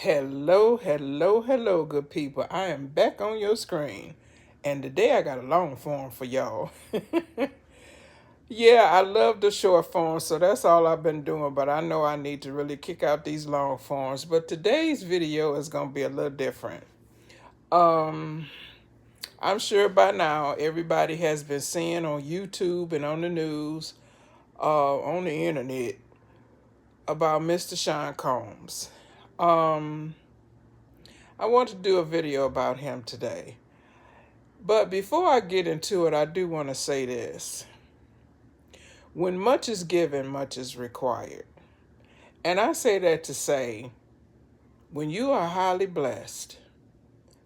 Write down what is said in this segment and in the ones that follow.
Hello, hello, hello, good people. I am back on your screen. And today I got a long form for y'all. Yeah, I love the short forms, so that's all I've been doing. But I know I need to really kick out these long forms. But today's video is going to be a little different. Um, I'm sure by now everybody has been seeing on YouTube and on the news, on the internet, about Mr. Sean Combs. Um, I want to do a video about him today. But before I get into it, I do want to say this. When much is given, much is required. And I say that to say, when you are highly blessed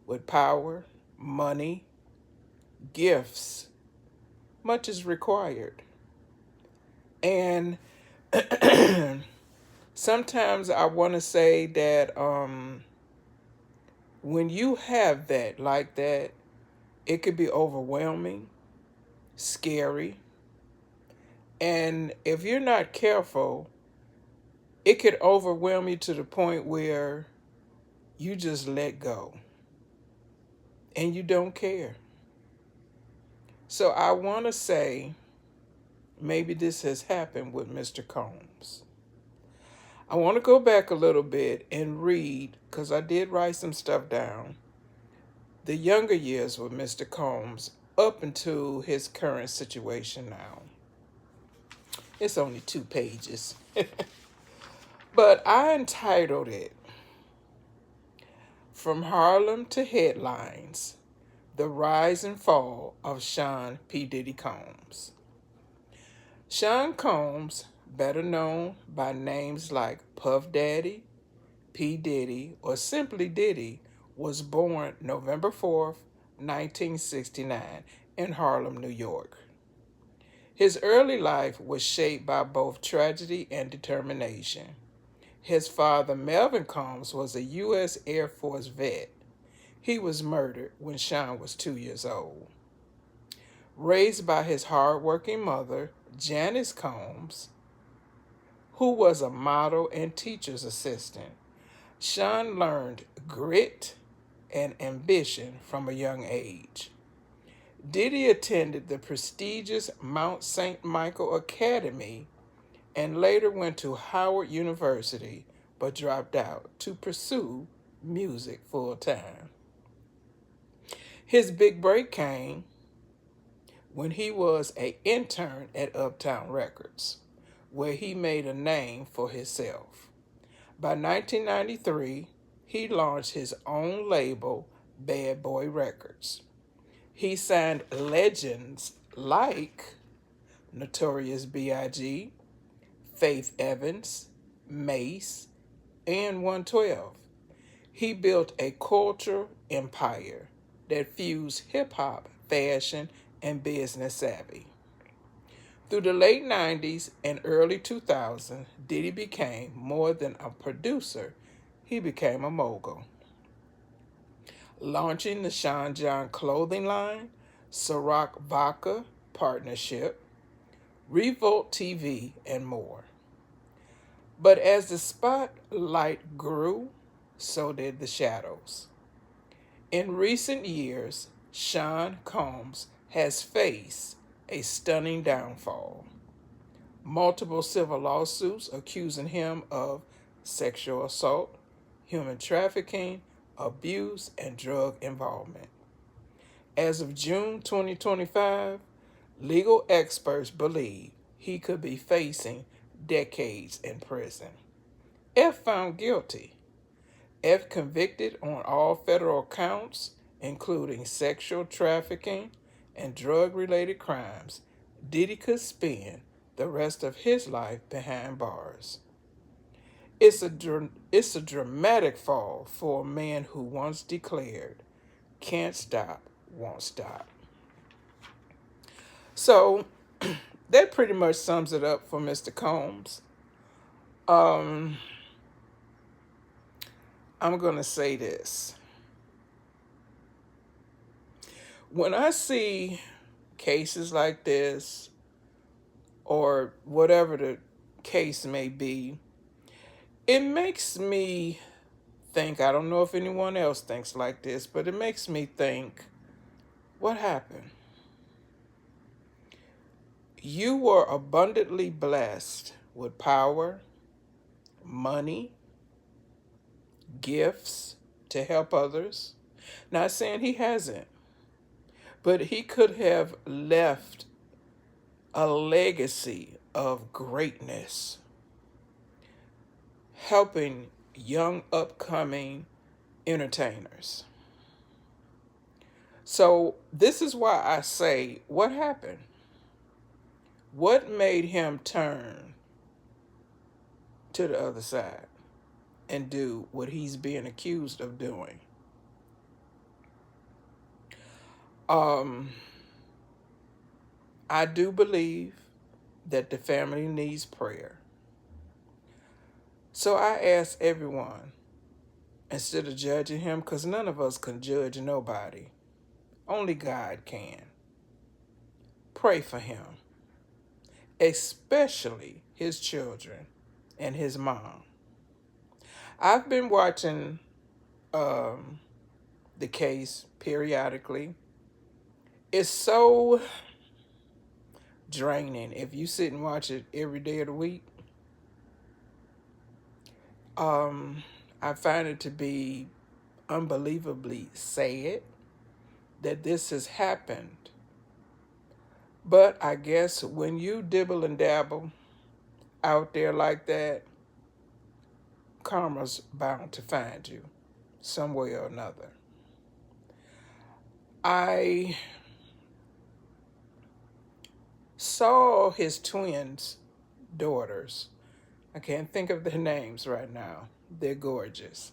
with power, money, gifts, much is required. And sometimes I want to say that when you have that, like that, it could be overwhelming, scary, and if you're not careful, it could overwhelm you to the point where you just let go and you don't care. So I want to say maybe this has happened with Mr. Combs. I want to go back a little bit and read, because I did write some stuff down, the younger years with Mr. Combs up into his current situation now. It's only 2 pages. But I entitled it, From Harlem to Headlines, The Rise and Fall of Sean P. Diddy Combs. Sean Combs, better known by names like Puff Daddy, P. Diddy, or simply Diddy, was born November 4th, 1969 in Harlem, New York. His early life was shaped by both tragedy and determination. His father, Melvin Combs, was a U.S. Air Force vet. He was murdered when Sean was 2 years old. Raised by his hardworking mother, Janice Combs, who was a model and teacher's assistant, Sean learned grit and ambition from a young age. Diddy attended the prestigious Mount St. Michael Academy and later went to Howard University, but dropped out to pursue music full-time. His big break came when he was an intern at Uptown Records, where he made a name for himself. By 1993, he launched his own label, Bad Boy Records. He signed legends like Notorious B.I.G., Faith Evans, Mace, and 112. He built a culture empire that fused hip-hop, fashion, and business savvy. Through the late 90s and early 2000s, Diddy became more than a producer. He became a mogul. Launching the Sean John clothing line, Ciroc Vodka partnership, Revolt TV, and more. But as the spotlight grew, so did the shadows. In recent years, Sean Combs has faced a stunning downfall. Multiple civil lawsuits accusing him of sexual assault, human trafficking, abuse, and drug involvement. As of June 2025, legal experts believe he could be facing decades in prison. If found guilty, if convicted on all federal counts, including sexual trafficking and drug-related crimes, Diddy could spend the rest of his life behind bars. It's a dramatic fall for a man who once declared, "Can't stop, won't stop." So that pretty much sums it up for Mr. Combs. I'm going to say this. When I see cases like this, or whatever the case may be, it makes me think, I don't know if anyone else thinks like this, but it makes me think, what happened? You were abundantly blessed with power, money, gifts to help others. Not saying he hasn't, but he could have left a legacy of greatness, helping young upcoming entertainers. So this is why I say, what happened? What made him turn to the other side and do what he's being accused of doing? I do believe that the family needs prayer. So I ask everyone, instead of judging him, because none of us can judge nobody, only God can. Pray for him, especially his children and his mom. I've been watching the case periodically. It's so draining if you sit and watch it every day of the week. I find it to be unbelievably sad that this has happened. But I guess when you dibble and dabble out there like that, karma's bound to find you some way or another. I saw his twins' daughters. I can't think of their names right now. They're gorgeous.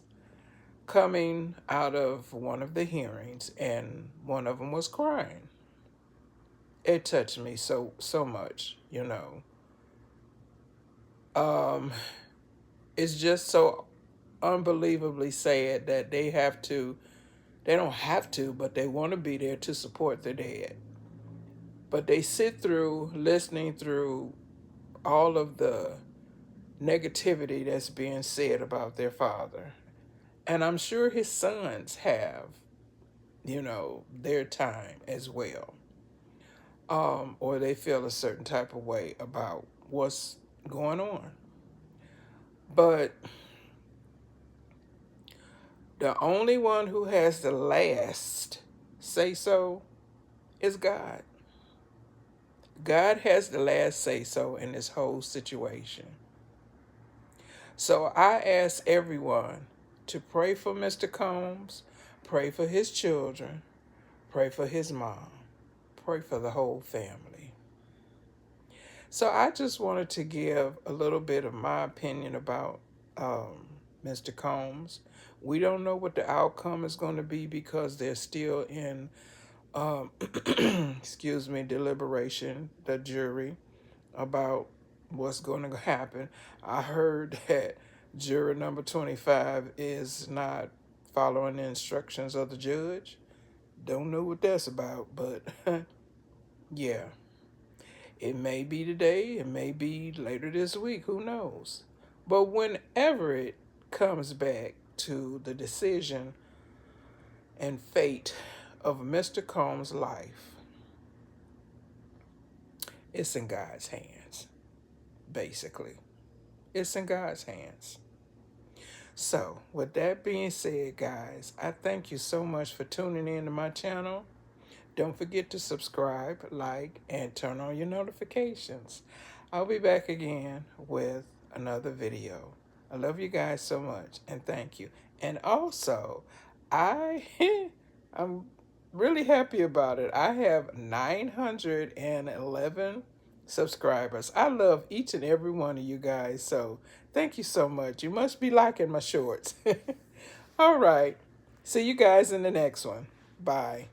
Coming out of one of the hearings, and one of them was crying. It touched me so much, you know. It's just so unbelievably sad that they don't have to, but they want to be there to support the dead. But they sit through, listening through all of the negativity that's being said about their father. And I'm sure his sons have, their time as well. Or they feel a certain type of way about what's going on. But the only one who has the last say so is God. God has the last say so in this whole situation. So I ask everyone to pray for Mr. Combs, pray for his children, pray for his mom, pray for the whole family. So I just wanted to give a little bit of my opinion about Mr. Combs. We don't know what the outcome is going to be because they're still in, deliberation, the jury, about what's going to happen. I heard that juror number 25 is not following the instructions of the judge. Don't know what that's about, but yeah. It may be today, it may be later this week, who knows? But whenever it comes back to the decision and fate of Mr. Combs' life, it's in God's hands, basically. It's in God's hands. So, with that being said, guys, I thank you so much for tuning in to my channel. Don't forget to subscribe, like, and turn on your notifications. I'll be back again with another video. I love you guys so much, and thank you. And also, I'm really happy about it. I have 911 subscribers. I love each and every one of you guys, so thank you so much. You must be liking my shorts. All right. See you guys in the next one. Bye.